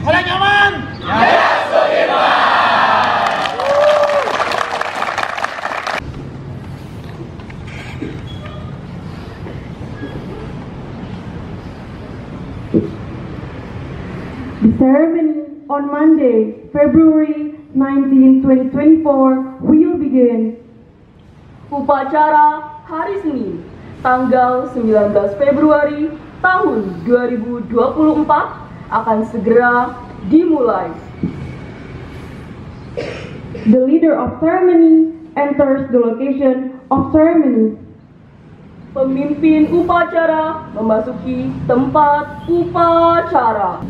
Mulai nyaman. The ceremony on Monday, February 19, 2024 will begin. Upacara hari Senin, tanggal 19 Februari tahun 2024 akan segera dimulai. The leader of ceremony enters the location of ceremony. Pemimpin upacara memasuki tempat upacara.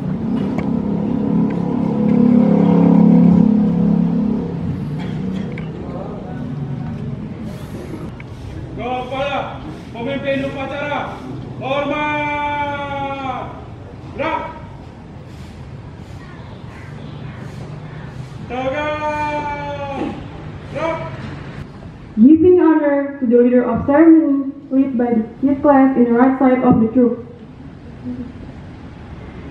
Kepada pemimpin upacara, hormat. Gerak. Tegak. Gerak. Giving honor to the leader of ceremony, led by his class in the right side of the troop.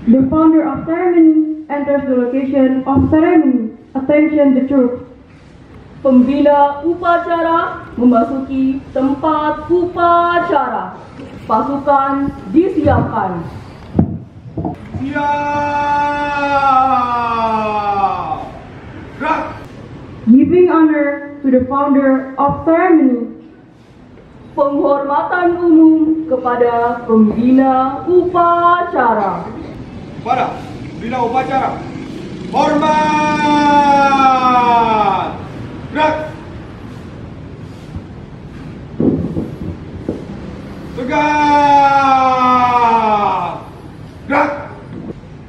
The founder of ceremony enters the location of ceremony. Attention the troop. Pembina upacara memasuki tempat upacara. Pasukan disiapkan. Siap. Gerak. Giving honor to the founder of ceremony. Penghormatan umum kepada pembina upacara. Pada pembina upacara, hormat. Gerak. Tegak. Gerak.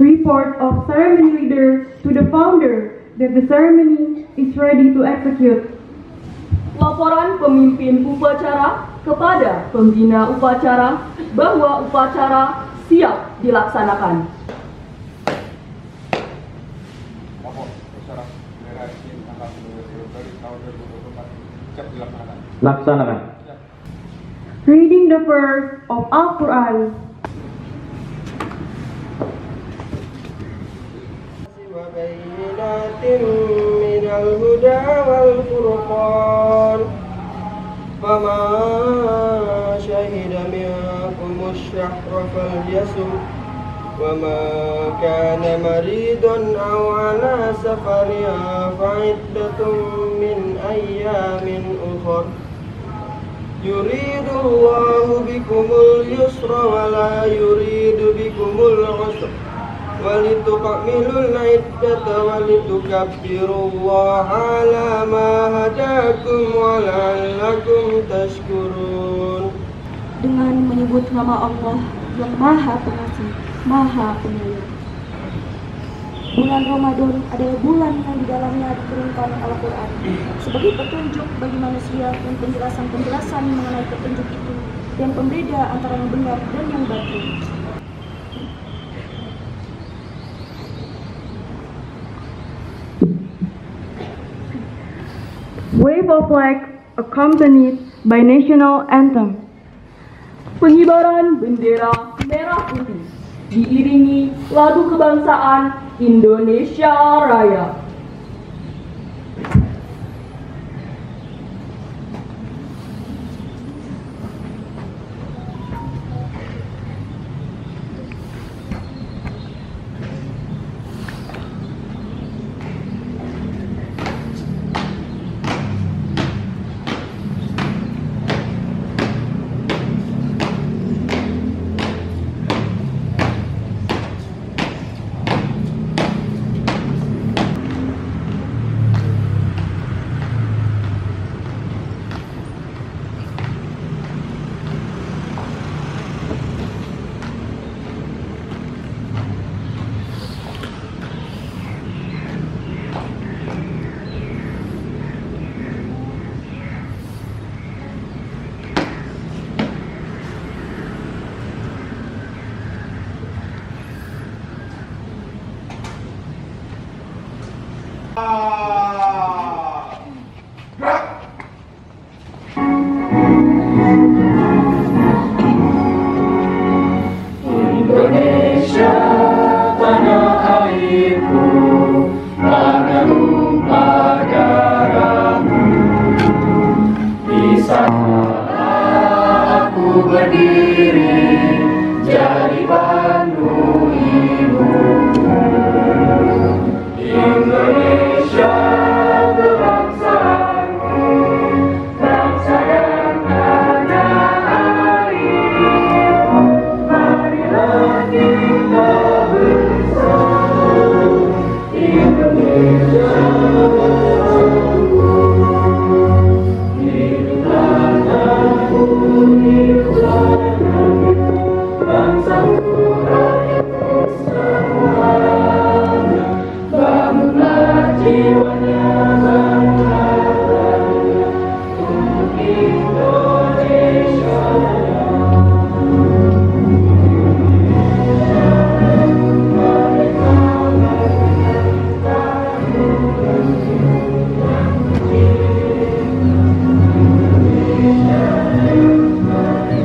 Report of ceremony leader to the founder that the ceremony is ready to execute. Laporan pemimpin upacara kepada pembina upacara bahwa upacara siap dilaksanakan. Lapor upacara bendera izin tanggal 19 Februari tahun 2024 siap dilaksanakan. Laksanakan. Reading the verse of Al-Quran. وبينات من الهدى والفرقان فمن شهد منكم الشهر فليصم ومن كان مريضا أو على سفر فعدة من أيام أخر يريد الله بكم اليسر ولا يريد بكم العسر ولتكملوا العدة ولتكبروا الله على ما هداكم ولعلكم تشكرون. Dengan menyebut nama Allah yang Maha Pengasih, Maha Penyayang. Bulan Ramadan adalah bulan yang di dalamnya diturunkan Al-Quran sebagai petunjuk bagi manusia dan penjelasan-penjelasan mengenai petunjuk itu dan pembeda antara yang benar dan yang batil. Wave of flag accompanied by national anthem. Pengibaran bendera merah putih diiringi lagu kebangsaan Indonesia Raya. Indonesia tanah air berdiri jadi batu ibu. Indonesia kebangsaanku, bangsa dan tanah airku. Marilah kita bersatu, Indonesia bersatu. Hiduplah tanahku, hiduplah negeriku, bangsaku, rakyatku semuanya. Bangunlah jiwanya, bangunlah raganya untuk Indonesia Raya. Merdeka, merdeka, tanahku Indonesia Raya.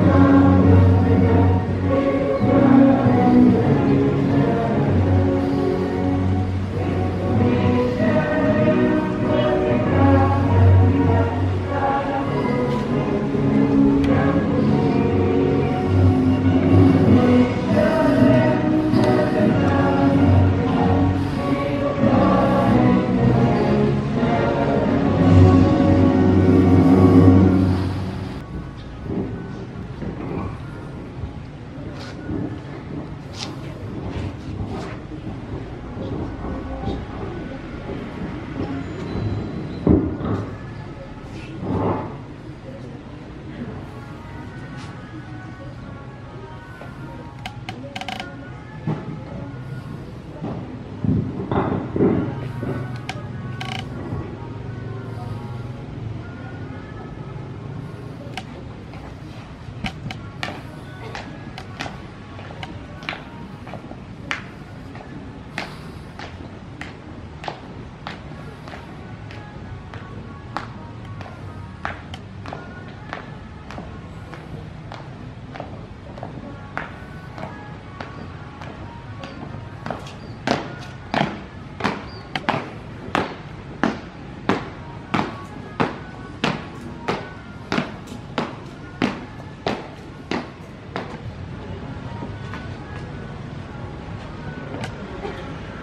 Merdeka,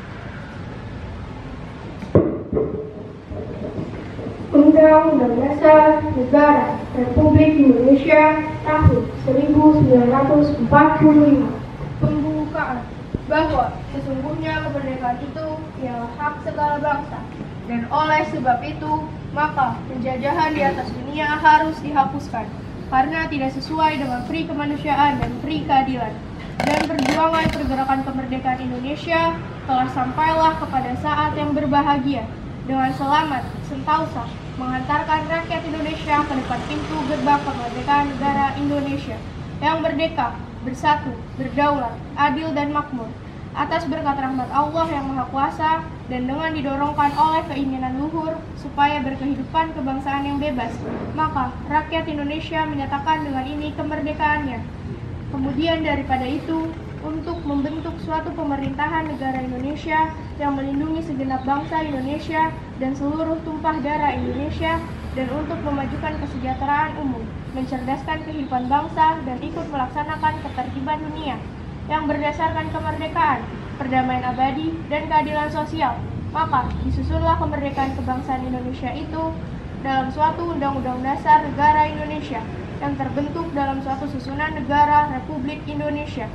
merdeka, Undang-Undang Dasar Negara Republik Indonesia tahun 1945. Pembukaan bahwa sesungguhnya kemerdekaan itu ialah hak segala bangsa, dan oleh sebab itu maka penjajahan di atas dunia harus dihapuskan karena tidak sesuai dengan pri kemanusiaan dan pri keadilan. Dan perjuangan pergerakan kemerdekaan Indonesia telah sampailah kepada saat yang berbahagia dengan selamat sentosa mengantarkan rakyat Indonesia ke depan pintu gerbang kemerdekaan negara Indonesia yang merdeka, bersatu, berdaulat, adil dan makmur atas berkat rahmat Allah yang Maha Kuasa dan dengan didorongkan oleh keinginan luhur supaya berkehidupan kebangsaan yang bebas, maka rakyat Indonesia menyatakan dengan ini kemerdekaannya. Kemudian daripada itu, untuk membentuk suatu pemerintahan negara Indonesia yang melindungi segenap bangsa Indonesia dan seluruh tumpah darah Indonesia, dan untuk memajukan kesejahteraan umum, mencerdaskan kehidupan bangsa, dan ikut melaksanakan ketertiban dunia yang berdasarkan kemerdekaan, perdamaian abadi, dan keadilan sosial. Maka disusunlah kemerdekaan kebangsaan Indonesia itu dalam suatu Undang-Undang Dasar Negara Indonesia yang terbentuk dalam suatu susunan negara Republik Indonesia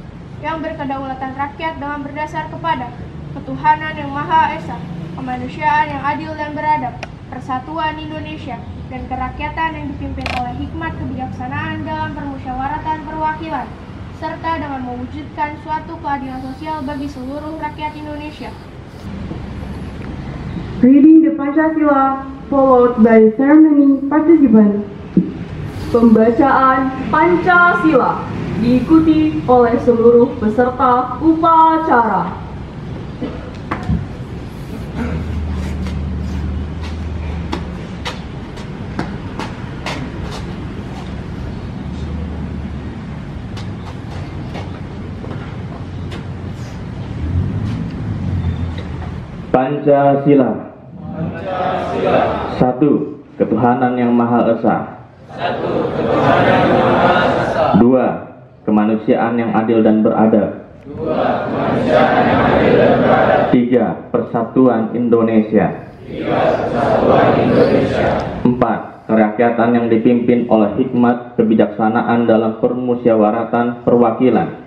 yang berkedaulatan rakyat dengan berdasar kepada ketuhanan yang Maha Esa, kemanusiaan yang adil dan beradab, persatuan Indonesia, dan kerakyatan yang dipimpin oleh hikmat kebijaksanaan dalam permusyawaratan perwakilan, serta dengan mewujudkan suatu keadilan sosial bagi seluruh rakyat Indonesia. Reading the Pancasila followed by ceremony participants. Pembacaan Pancasila diikuti oleh seluruh peserta upacara. Pancasila. Satu, ketuhanan yang Maha Esa. 2. Kemanusiaan yang adil dan beradab. 3. Persatuan Indonesia. 4. Kerakyatan yang dipimpin oleh hikmat kebijaksanaan dalam permusyawaratan perwakilan.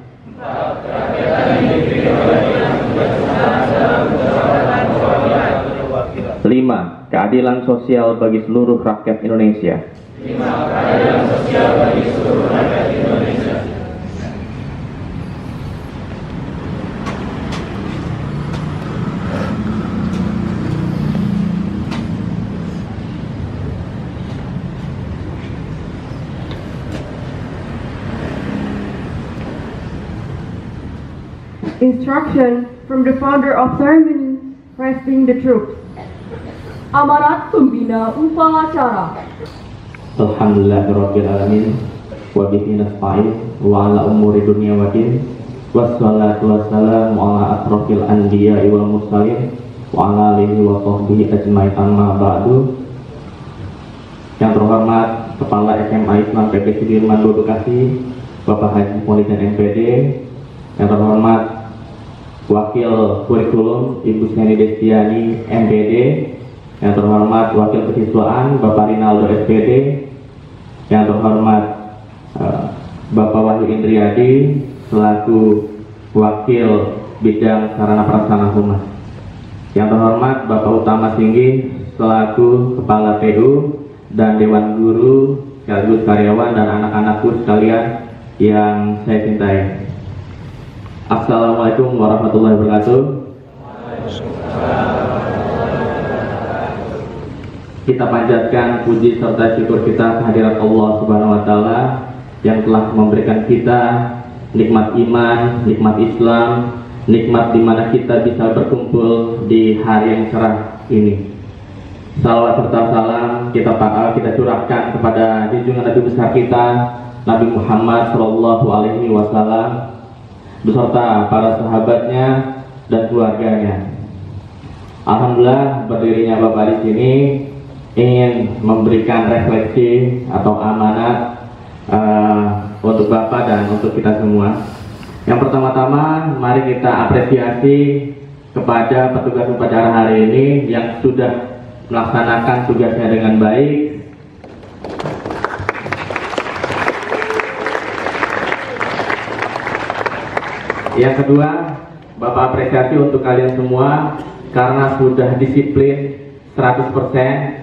5. Keadilan sosial bagi seluruh rakyat Indonesia. Instruction from the founder of ceremony, resting the troops. Amanat pembina upacara. Alhamdulillahirabbil alamin wa bihi nasta'in wa ala umuri dunya waddin wassalatu wassalamu ala asrofil anbiya'i wal mursalin wa ala alihi wa sahbihi ajmain amma ba'du. Yang terhormat Kepala SMA Islam PP Sudirman II Bekasi, Bapak Haji Polisi MPD. Yang terhormat Wakil Kurikulum Ibu Seni Destiani MPD. Yang terhormat Wakil Kesiswaan Bapak Rinaldo SPD. Yang terhormat Bapak Wahyu Indriadi selaku Wakil Bidang Sarana Prasarana Humas. Yang terhormat Bapak Utama Singgi selaku Kepala PU dan Dewan Guru sekaligus karyawan dan anak-anakku sekalian yang saya cintai. Assalamualaikum warahmatullahi wabarakatuh. Kita panjatkan puji serta syukur kita kehadirat Allah Subhanahu wa taala yang telah memberikan kita nikmat iman, nikmat Islam, nikmat di mana kita bisa berkumpul di hari yang cerah ini. Salawat serta salam kita curahkan kepada junjungan Nabi besar kita Nabi Muhammad Shallallahu Alaihi Wasallam beserta para sahabatnya dan keluarganya. Alhamdulillah, berdirinya Bapak di sini ingin memberikan refleksi atau amanat untuk Bapak dan untuk kita semua. Yang pertama-tama, mari kita apresiasi kepada petugas upacara hari ini yang sudah melaksanakan tugasnya dengan baik. Yang kedua, Bapak apresiasi untuk kalian semua karena sudah disiplin 100%.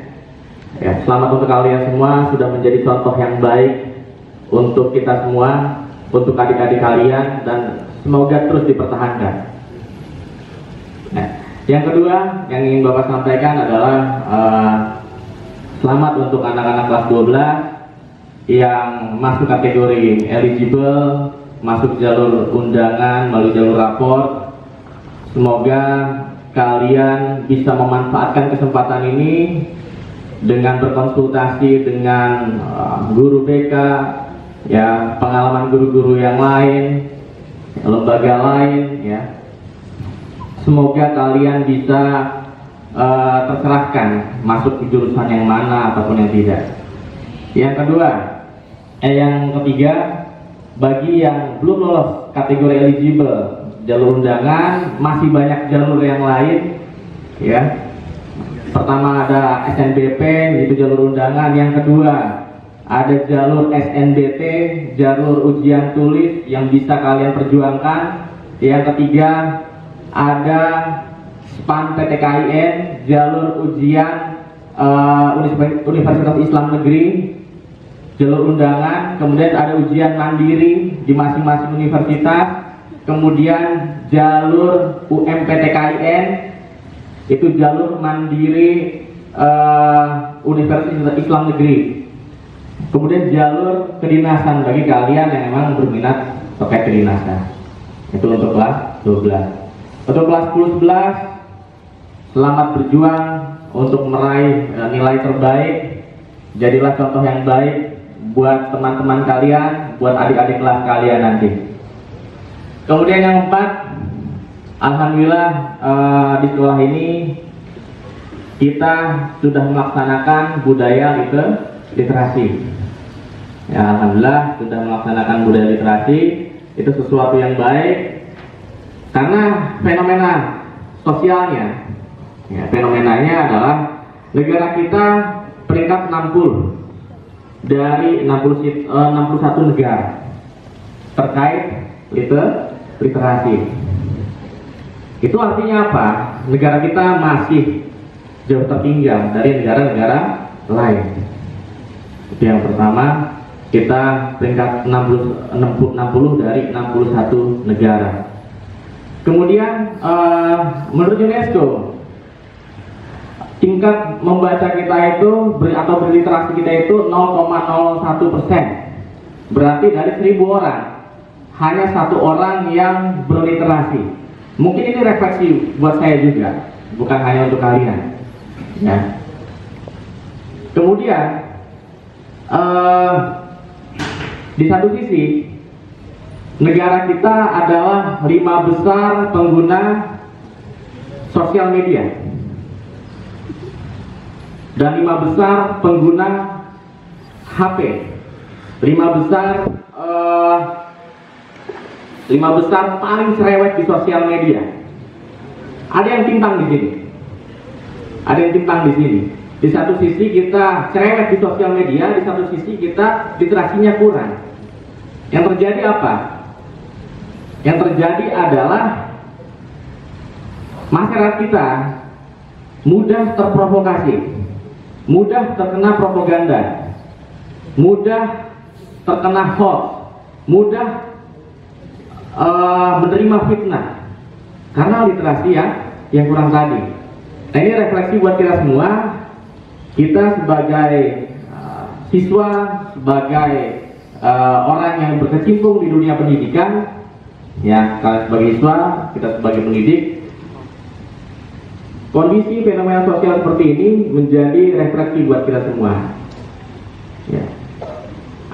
Ya, selamat untuk kalian semua, sudah menjadi contoh yang baik untuk kita semua, untuk adik-adik kalian, dan semoga terus dipertahankan. Nah, yang kedua yang ingin Bapak sampaikan adalah selamat untuk anak-anak kelas 12 yang masuk kategori eligible, masuk jalur undangan melalui jalur rapor. Semoga kalian bisa memanfaatkan kesempatan ini dengan berkonsultasi dengan guru BK, ya, pengalaman guru-guru yang lain, lembaga lain, ya. Semoga kalian bisa terserahkan masuk ke jurusan yang mana ataupun yang tidak. Yang ketiga, bagi yang belum lolos kategori eligible jalur undangan, masih banyak jalur yang lain, ya. Pertama ada SNBP, itu jalur undangan. Yang kedua ada jalur SNBT, jalur ujian tulis yang bisa kalian perjuangkan. Yang ketiga ada SPAN PTKIN, jalur ujian Universitas Islam Negeri, jalur undangan. Kemudian ada ujian mandiri di masing-masing universitas. Kemudian jalur UMPTKIN, itu jalur mandiri Universitas Islam Negeri. Kemudian jalur kedinasan bagi kalian yang memang berminat terkait kedinasan. Itu untuk kelas 12. Untuk kelas 10-11, selamat berjuang untuk meraih nilai terbaik. Jadilah contoh yang baik buat teman-teman kalian, buat adik-adik kelas kalian nanti. Kemudian yang keempat, alhamdulillah di sekolah ini kita sudah melaksanakan budaya literasi. Ya, alhamdulillah sudah melaksanakan budaya literasi. Itu sesuatu yang baik karena fenomena sosialnya, ya, fenomenanya adalah negara kita peringkat 60 dari 61 negara terkait literasi. Itu artinya apa? Negara kita masih jauh tertinggal dari negara-negara lain. Itu yang pertama, kita peringkat 60 dari 61 negara. Kemudian menurut UNESCO, tingkat membaca kita itu atau berliterasi kita itu 0,01%. Berarti dari 1000 orang hanya 1 orang yang berliterasi. Mungkin ini refleksi buat saya juga, bukan hanya untuk kalian. Ya. Kemudian di satu sisi negara kita adalah 5 besar pengguna sosial media dan 5 besar pengguna HP, 5 besar paling cerewet di sosial media. Ada yang timpang di sini. Di satu sisi kita cerewet di sosial media, di satu sisi kita literasinya kurang. Yang terjadi apa? Yang terjadi adalah masyarakat kita mudah terprovokasi, mudah terkena propaganda, mudah terkena hoax, mudah menerima fitnah karena literasi yang kurang tadi. Nah, ini refleksi buat kita semua. Kita sebagai siswa, sebagai orang yang berkecimpung di dunia pendidikan, ya, kalian sebagai siswa, kita sebagai pendidik, kondisi fenomena sosial seperti ini menjadi refleksi buat kita semua, ya,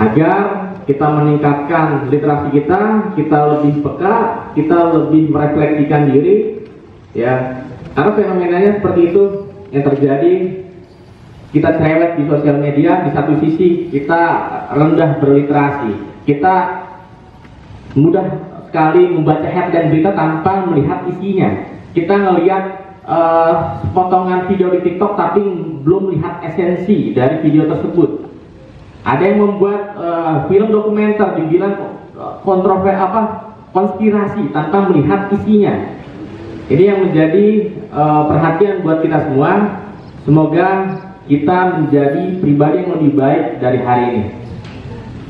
agar kita meningkatkan literasi kita lebih peka, kita lebih merefleksikan diri, ya, karena fenomenanya seperti itu yang terjadi. Kita cerewet di sosial media, di satu sisi kita rendah berliterasi, kita mudah sekali membaca headline berita tanpa melihat isinya. Kita ngelihat potongan video di TikTok tapi belum melihat esensi dari video tersebut. Ada yang membuat film dokumenter dibilang konspirasi tanpa melihat isinya. Ini yang menjadi perhatian buat kita semua. Semoga kita menjadi pribadi yang lebih baik dari hari ini.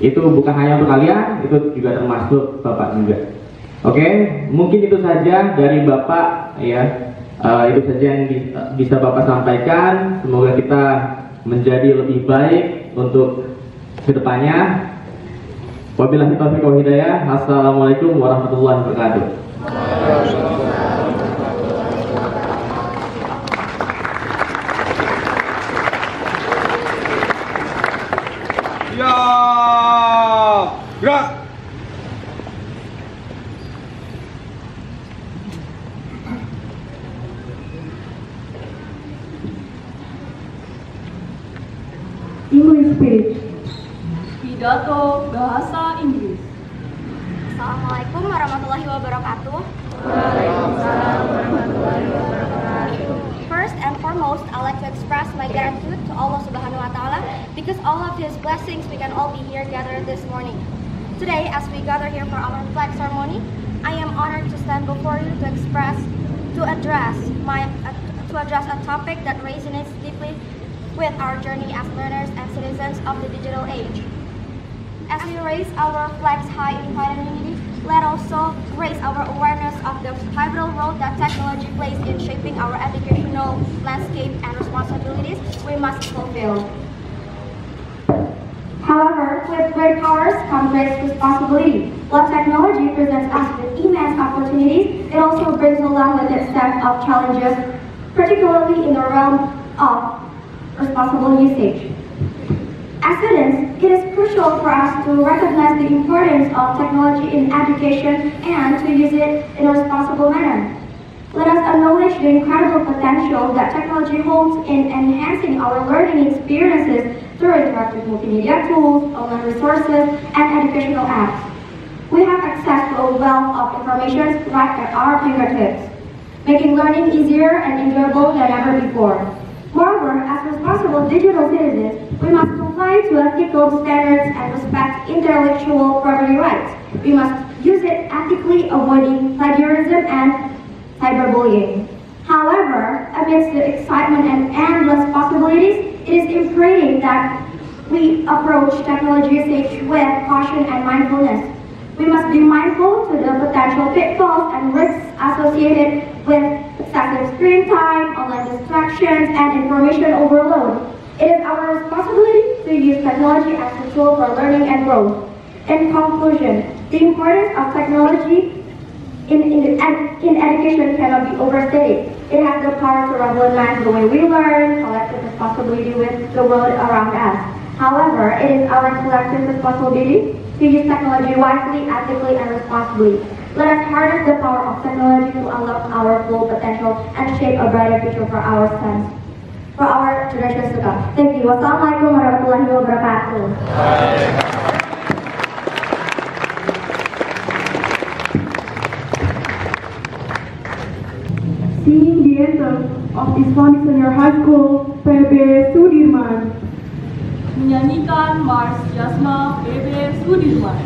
Itu bukan hanya untuk kalian, itu juga termasuk Bapak juga. Oke, mungkin itu saja dari Bapak, ya. Itu saja yang bisa Bapak sampaikan. Semoga kita menjadi lebih baik untuk kedepannya. Wabillahi taufiq wal hidayah. Assalamualaikum warahmatullahi wabarakatuh. Ya, gerak. English page. Pidato bahasa Inggris. Assalamualaikum warahmatullahi wabarakatuh. Waalaikumsalam warahmatullahi wabarakatuh. First and foremost, I'd like to express my gratitude to Allah Subhanahu wa Ta'ala because all of His blessings we can all be here gathered this morning. Today, as we gather here for our flag ceremony, I am honored to stand before you to address a topic that resonates deeply with our journey as learners and citizens of the digital age. As we raise our flags high in pride and unity, let also raise our awareness of the pivotal role that technology plays in shaping our educational landscape and responsibilities we must fulfill. However, with great powers comes great responsibility. While technology presents us with immense opportunities, it also brings along with it set of challenges, particularly in the realm of responsible usage. As students, it is crucial for us to recognize the importance of technology in education and to use it in a responsible manner. Let us acknowledge the incredible potential that technology holds in enhancing our learning experiences through interactive multimedia tools, online resources, and educational apps. We have access to a wealth of information right at our fingertips, making learning easier and enjoyable than ever before. Moreover, as responsible digital citizens, we must comply to ethical standards and respect intellectual property rights. We must use it ethically, avoiding plagiarism and cyberbullying. However, amidst the excitement and endless possibilities, it is imperative that we approach technology usage with caution and mindfulness. We must be mindful to the potential pitfalls and risks associated with excessive screen time, online distractions, and information overload. It is our responsibility to use technology as a tool for learning and growth. In conclusion, the importance of technology in education cannot be overstated. It has the power to revolutionize the way we learn, collective responsibility with the world around us. However, it is our collective responsibility to use technology wisely, ethically, and responsibly. Let us harness the power of technology to unlock our full potential and shape a brighter future for our sons, for our generations to come. Thank you. Wassalamualaikum warahmatullahi wabarakatuh. Singing the anthem of Islamic Senior High School, PB Sudirman. Menyanyikan Mars Jasma PB Sudirman.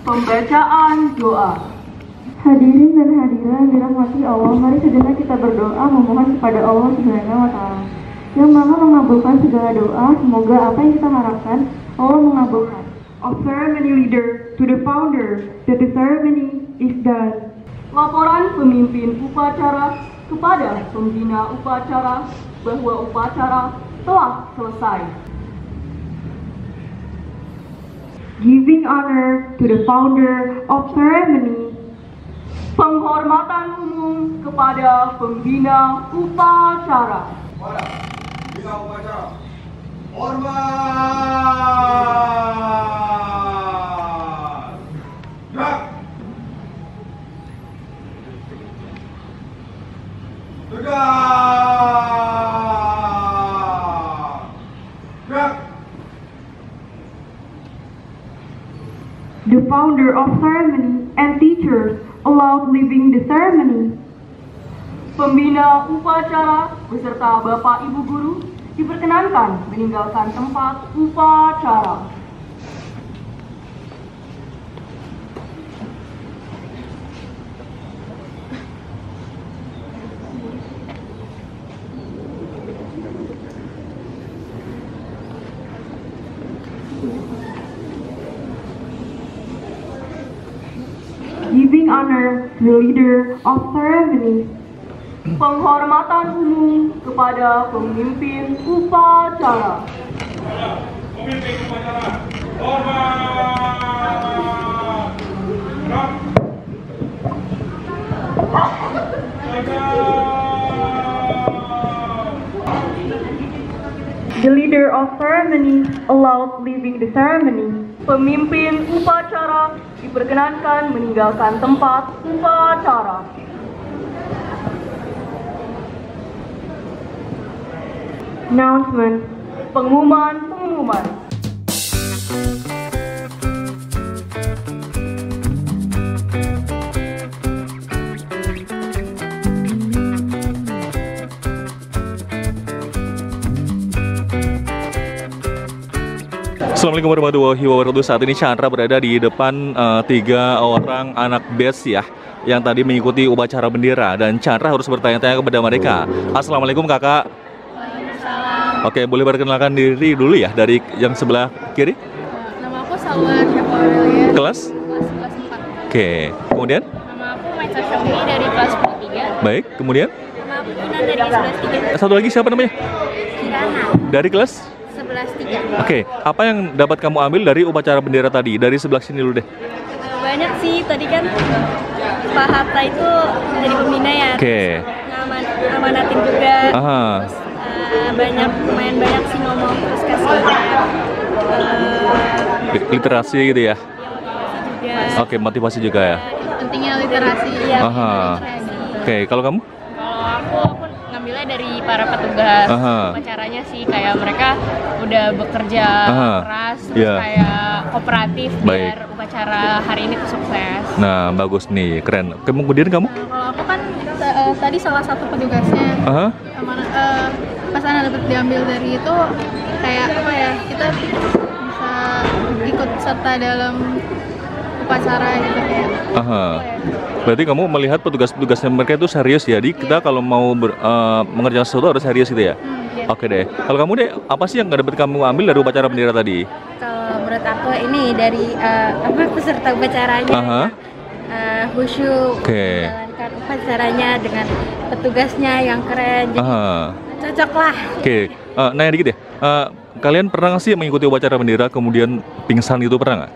Pembacaan doa. Hadirin dan hadirat dirahmati Allah, mari sejenak kita berdoa memohon kepada Allah Subhanahu wa Ta'ala yang Maha mengabulkan segala doa. Semoga apa yang kita harapkan Allah mengabulkan. Of ceremony leader to the founder that the ceremony is done. Laporan pemimpin upacara kepada pembina upacara bahwa upacara telah selesai. Giving honor to the founder of ceremony. Penghormatan umum kepada pembina upacara. Para pembina upacara, hormat. Gerak. Tegak. Gerak. The founder of ceremony and teachers allowed leaving the ceremony. Pembina upacara beserta Bapak Ibu Guru diperkenankan meninggalkan tempat upacara. Giving honor the leader of ceremony. Penghormatan umum kepada pemimpin upacara. Pemimpin upacara, hormat. The leader of ceremony allows leaving the ceremony. Pemimpin upacara diperkenankan meninggalkan tempat upacara. Announcement. Pengumuman. Assalamualaikum warahmatullahi wabarakatuh. Saat ini Chandra berada di depan 3 orang anak BES ya, yang tadi mengikuti upacara bendera, dan Chandra harus bertanya-tanya kepada mereka. Assalamualaikum kakak. Waalaikumsalam. Oke, boleh perkenalkan diri dulu ya dari yang sebelah kiri? Nama aku Salwa Syafa Aurelia. Kelas 4. Oke, kemudian? Nama aku Maisa Syaumi dari kelas 3. Baik, kemudian? Nama aku Kinan dari kelas 3. Satu lagi siapa namanya? Kirana. Dari kelas? 11 3. Oke, apa yang dapat kamu ambil dari upacara bendera tadi? Dari sebelah sini dulu deh. Banyak sih, tadi kan Pak Hatta itu jadi pembina ya. Oke. Amanatin juga. Aha. Terus lumayan banyak sih ngomong, terus kasih literasi gitu ya? juga. Oke, motivasi juga ya? Pentingnya literasi. Ya, Aha. Oke, kalau kamu? Kalau aku ngambilnya dari para petugas upacaranya sih, kayak mereka udah bekerja keras, terus kayak kooperatif biar upacara hari ini tuh sukses. Nah, bagus nih, keren. Kemudian kamu? Kalau aku kan tadi salah satu petugasnya. Pas anak dapat diambil dari itu, kayak apa ya, kita bisa ikut serta dalam upacara gitu kayak. Berarti kamu melihat petugas-petugasnya mereka itu serius ya? Jadi kita kalau mau mengerjakan sesuatu harus serius gitu ya? Oke deh. Kalau kamu deh, apa sih yang dapat kamu ambil dari upacara bendera tadi? Kalau menurut aku ini dari peserta upacaranya khusyuk menjalankan upacaranya dengan petugasnya yang keren. Jadi cocok lah. Oke. Nanya dikit ya. Kalian pernah nggak sih mengikuti upacara bendera kemudian pingsan gitu, pernah nggak?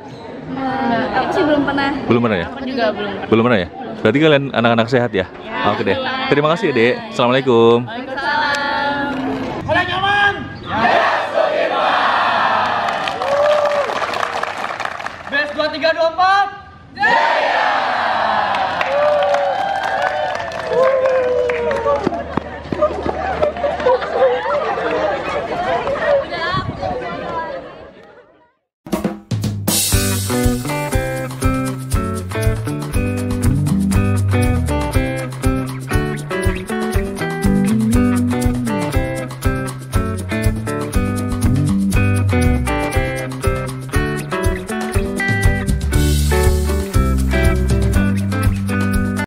Aku sih belum pernah. Belum pernah ya? Aku juga belum pernah. Belum pernah ya? Berarti kalian anak-anak sehat ya? Oke deh. Terima kasih ya, Dek. Assalamualaikum. Waalaikumsalam. Mulai nyaman. BES 2324.